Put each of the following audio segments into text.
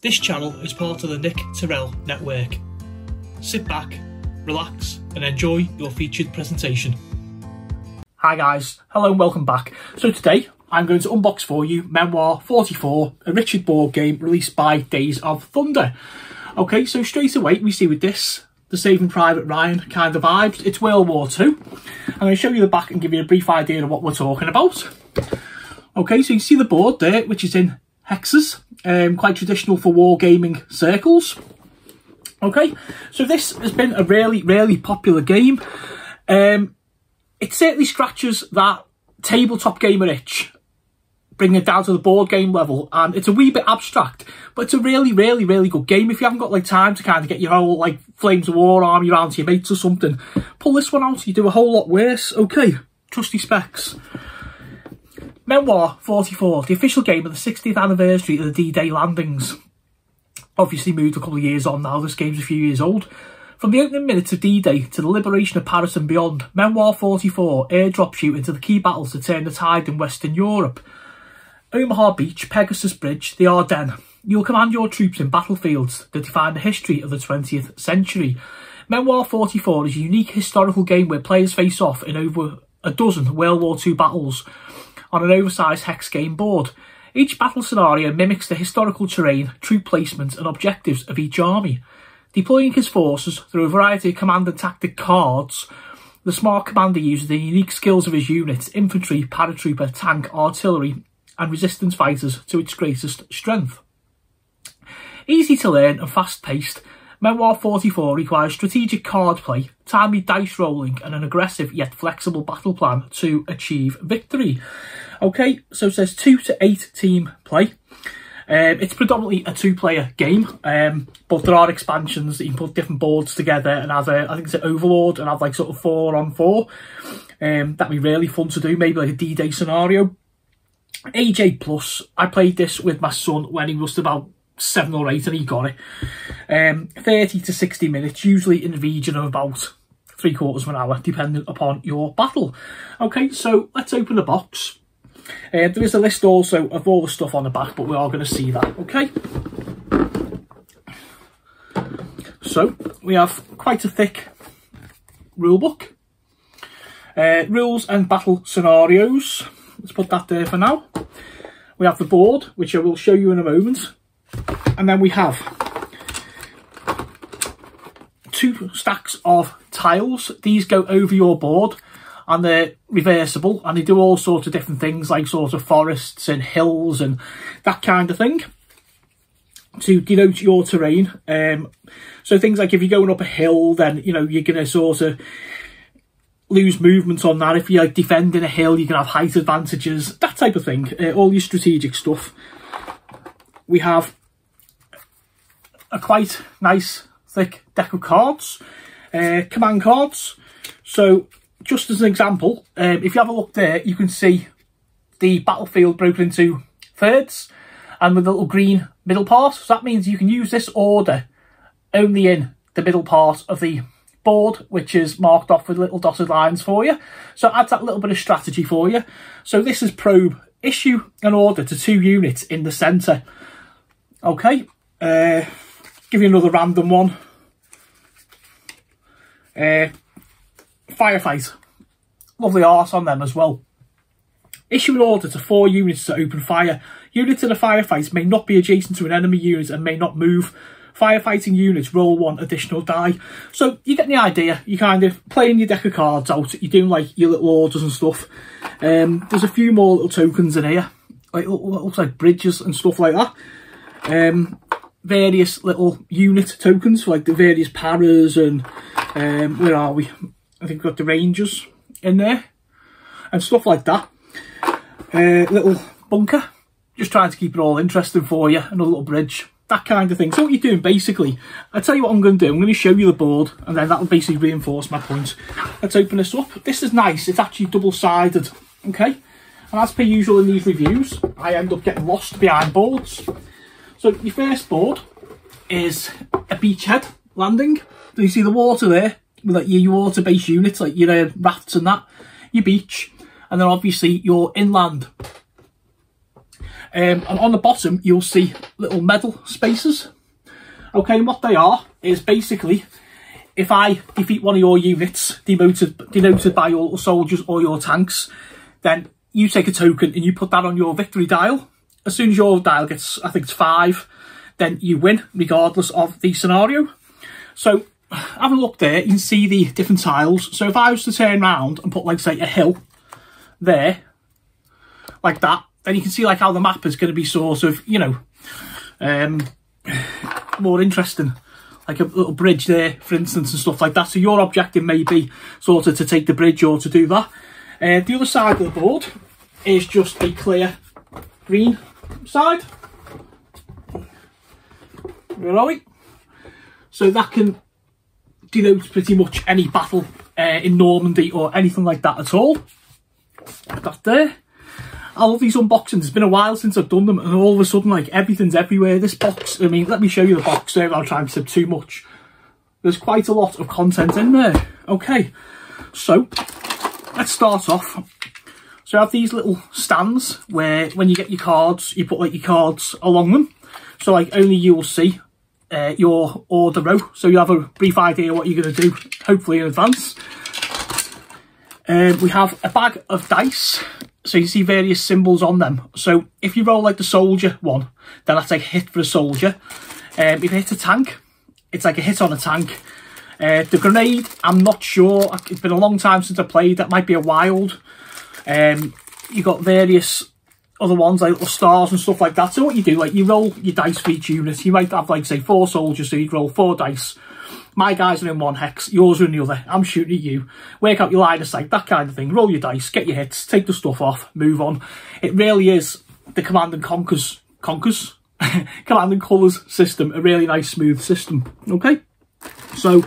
This channel is part of the Nick Terrell Network. Sit back, relax and enjoy your featured presentation. Hi guys, hello and welcome back. So today I'm going to unbox for you Memoir 44, a Richard board game released by Days of Thunder. Okay, so straight away we see with this the Saving Private Ryan kind of vibes. It's World War II. I'm going to show you the back and give you a brief idea of what we're talking about. Okay, so you can see the board there, which is in hexes, quite traditional for wargaming circles. Okay, so this has been a really popular game. It certainly scratches that tabletop gamer itch, bringing it down to the board game level, and it's a wee bit abstract, but it's a really good game. If you haven't got like time to kind of get your whole like Flames of War army around to your mates or something, pull this one out, you do a whole lot worse. Okay, trusty specs. Memoir 44, the official game of the 60th anniversary of the D-Day landings. Obviously moved a couple of years on now, this game's a few years old. From the opening minutes of D-Day to the liberation of Paris and beyond, Memoir 44 airdrops you into the key battles to turn the tide in Western Europe. Omaha Beach, Pegasus Bridge, the Ardennes. You'll command your troops in battlefields that define the history of the 20th century. Memoir 44 is a unique historical game where players face off in over a dozen World War II battles on an oversized hex game board. Each battle scenario mimics the historical terrain, troop placement and objectives of each army. Deploying his forces through a variety of command and tactic cards, the smart commander uses the unique skills of his units, infantry, paratrooper, tank, artillery and resistance fighters to its greatest strength. Easy to learn and fast-paced, Memoir 44 requires strategic card play, timely dice rolling and an aggressive yet flexible battle plan to achieve victory. Okay, so it says 2 to 8 team play. It's predominantly a two-player game, but there are expansions that you can put different boards together and have I think it's an Overlord and have like sort of 4-on-4. That'd be really fun to do, maybe like a D-Day scenario. Age 8+, I played this with my son when he was about 7 or 8 and he got it. 30 to 60 minutes, usually in the region of about 3/4 of an hour, depending upon your battle. Okay, so let's open the box. There is a list also of all the stuff on the back, but we are going to see that, okay? So, we have quite a thick rule book. Rules and battle scenarios. Let's put that there for now. We have the board, which I will show you in a moment. And then we have 2 stacks of tiles. These go over your board and they're reversible and they do all sorts of different things like sort of forests and hills and that kind of thing to denote your terrain. So things like if you're going up a hill, then you know you're going to sort of lose movement on that. If you're like defending a hill, you can have height advantages, that type of thing. All your strategic stuff. We have a quite nice thick deck of cards, command cards. So just as an example, if you have a look there, you can see the battlefield broken into thirds and with a little green middle part. So that means you can use this order only in the middle part of the board, which is marked off with little dotted lines for you. So it adds that little bit of strategy for you. So this is probe. Issue an order to 2 units in the centre. Okay, give you another random one. Firefight. Lovely art on them as well. Issue an order to 4 units to open fire. Units in a firefight may not be adjacent to an enemy unit and may not move. Firefighting units roll 1 additional die. So you get the idea. You're kind of playing your deck of cards out. You're doing like your little orders and stuff. There's a few more little tokens in here. Like looks like bridges and stuff like that. Various little unit tokens for like the various paras and where are we? I think we've got the Rangers in there and stuff like that. Little bunker, just trying to keep it all interesting for you, and a little bridge, that kind of thing. So what you're doing basically, I'll tell you what I'm going to do. I'm going to show you the board and then that'll basically reinforce my point. Let's open this up. This is nice, it's actually double-sided, okay? And as per usual in these reviews, I end up getting lost behind boards. So your first board is a beachhead landing. So you see the water there, with like your water-based units, like your rafts and that, your beach, and then obviously your inland. And on the bottom, you'll see little medal spaces. Okay, and what they are is basically, if I defeat one of your units denoted by your soldiers or your tanks, then you take a token and you put that on your victory dial. As soon as your dial gets, I think it's 5, then you win, regardless of the scenario. So, having a look there, you can see the different tiles. So if I was to turn around and put, like, say, a hill there, like that, then you can see, like, how the map is going to be sort of, you know, more interesting. Like a little bridge there, for instance, and stuff like that. So your objective may be sort of to take the bridge or to do that. The other side of the board is just a clear green side. Where are we? So that can denote pretty much any battle in Normandy or anything like that at all. That there. I love these unboxings. It's been a while since I've done them, and all of a sudden, like, everything's everywhere. This box, I mean, let me show you the box there. I'll try and say too much. There's quite a lot of content in there. Okay, so let's start off. So I have these little stands where, when you get your cards, you put, like, your cards along them. So, like, only you will see your order row. So you have a brief idea what you're going to do, hopefully in advance. We have a bag of dice. So you see various symbols on them. So if you roll like the soldier one, then that's like a hit for a soldier. If you hit a tank, it's like a hit on a tank. The grenade, I'm not sure. It's been a long time since I played. That might be a wild. You got various other ones like little stars and stuff like that. So what you do, like, you roll your dice for each unit. You might have, like, say, 4 soldiers, so you'd roll 4 dice. My guys are in one hex, yours are in the other. I'm shooting at you. Work out your line of sight, that kind of thing. Roll your dice, get your hits, take the stuff off, move on. It really is the Command and Conquers? Command and Colours system. A really nice, smooth system. Okay? So,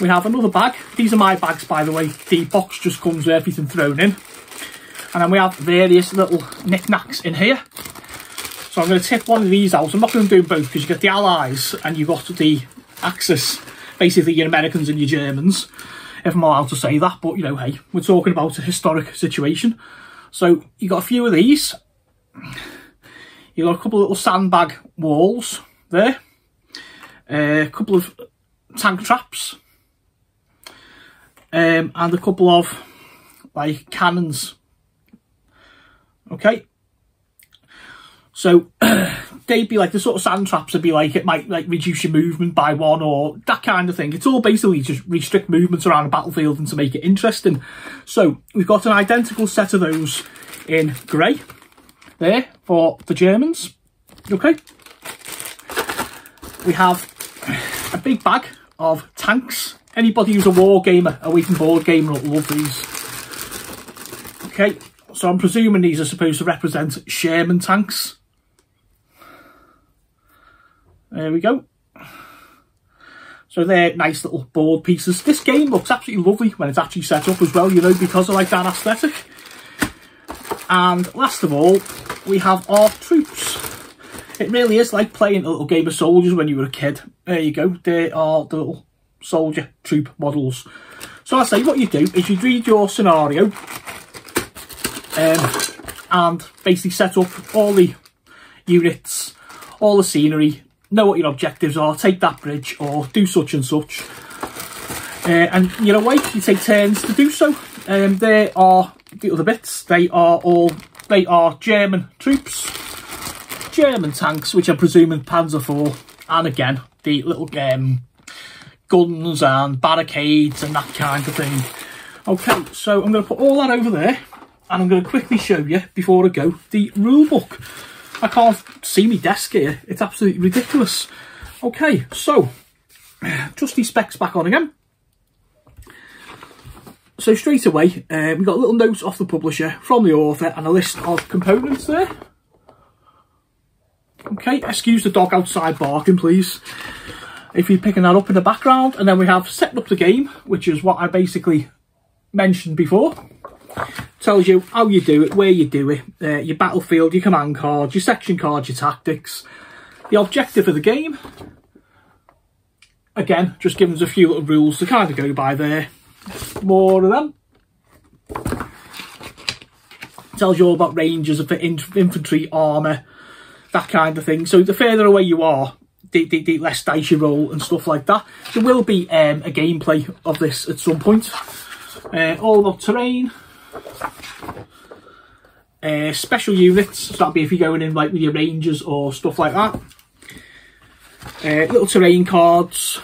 we have another bag. These are my bags, by the way. The box just comes with everything thrown in. And then we have various little knickknacks in here. So I'm going to tip one of these out. I'm not going to do both because you get the Allies and you've got the Axis. Basically your Americans and your Germans, if I'm allowed to say that. But, you know, hey, we're talking about a historic situation. So you got a few of these. You got a couple of little sandbag walls there. A couple of tank traps. And a couple of, like, cannons. Okay. So they'd be like, the sort of sand traps would be like, it might, like, reduce your movement by 1 or that kind of thing. It's all basically just restrict movements around a battlefield and to make it interesting. So we've got an identical set of those in grey there for the Germans. Okay. We have a big bag of tanks. Anybody who's a war gamer, away from board gamer, will love these. Okay. So I'm presuming these are supposed to represent Sherman tanks. There we go. So they're nice little board pieces. This game looks absolutely lovely when it's actually set up as well, you know, because of, like, that aesthetic. And last of all, we have our troops. It really is like playing a little game of soldiers when you were a kid. There you go. There are the little soldier troop models. So I say what you do is you read your scenario and basically set up all the units, all the scenery, know what your objectives are, take that bridge or do such and such. And you're away, you take turns to do so. There are the other bits. They are German troops, German tanks, which I'm presuming Panzer IV, and again, the little guns and barricades and that kind of thing. Okay, so I'm going to put all that over there, and I'm going to quickly show you, before I go, the rule book. I can't see my desk here. It's absolutely ridiculous. Okay, so, just these specs back on again. So straight away, we've got a little note off the publisher from the author and a list of components there. Okay, excuse the dog outside barking, please, if you're picking that up in the background. And then we have setting up the game, which is what I basically mentioned before. Tells you how you do it, where you do it, your battlefield, your command cards, your section cards, your tactics, the objective of the game. Again, just giving us a few little rules to kind of go by there. More of them. Tells you all about ranges of infantry, armour, that kind of thing. So the further away you are, the less dice you roll and stuff like that. There will be a gameplay of this at some point. All about terrain. Special units, so that'll be if you're going in like with your rangers or stuff like that. Little terrain cards.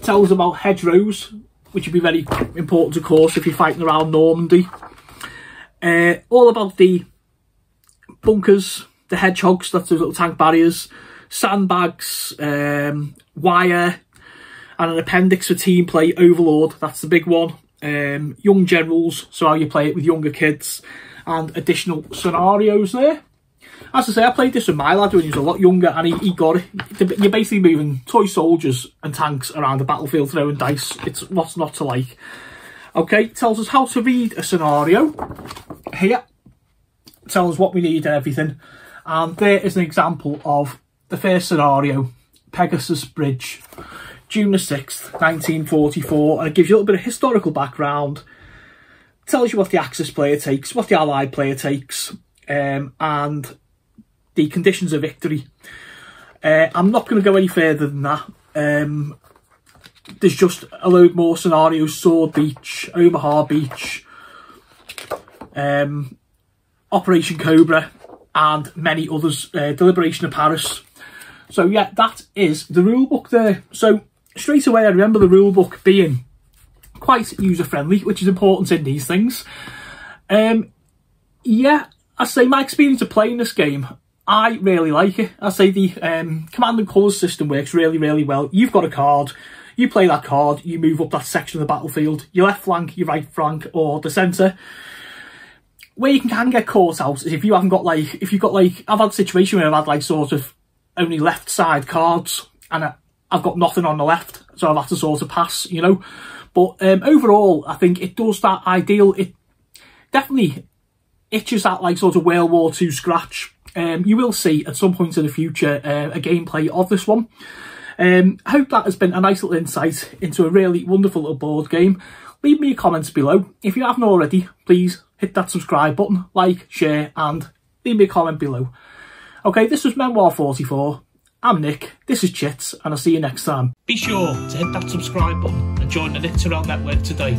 Tells about hedgerows, which would be very important, of course, if you're fighting around Normandy. All about the bunkers, the hedgehogs, that's those little tank barriers, sandbags, wire, and an appendix for team play, Overlord, that's the big one. Young generals, so how you play it with younger kids, and additional scenarios there. As I say, I played this with my lad when he was a lot younger, and he got it. You're basically moving toy soldiers and tanks around the battlefield throwing dice. It's what's not to like. Okay, it tells us how to read a scenario. Here, it tells us what we need and everything. And there is an example of the first scenario, Pegasus Bridge, June the 6th, 1944. And it gives you a little bit of historical background. Tells you what the Axis player takes, what the Allied player takes, and the conditions of victory. I'm not going to go any further than that. There's just a load more scenarios: Sword Beach, Omaha Beach, Operation Cobra, and many others, Deliberation of Paris. So yeah, that is the rulebook there. So straight away I remember the rulebook being quite user-friendly, which is important in these things. Yeah, I say my experience of playing this game, I really like it. I say the command and colours system works really, really well. You've got a card, you play that card, you move up that section of the battlefield, your left flank, your right flank, or the centre. Where you can get caught out is if you haven't got like, I've had a situation where I've had like sort of only left side cards, and I've got nothing on the left, so I've had to sort of pass, you know. But overall, I think it does that ideal. It definitely itches that like sort of World War II scratch. You will see at some point in the future a gameplay of this one. I hope that has been a nice little insight into a really wonderful little board game. Leave me your comments below. If you haven't already, please hit that subscribe button, like, share, and leave me a comment below. Okay, this was Memoir 44. I'm Nick, this is Chits, and I'll see you next time. Be sure to hit that subscribe button and join the TNTN network today.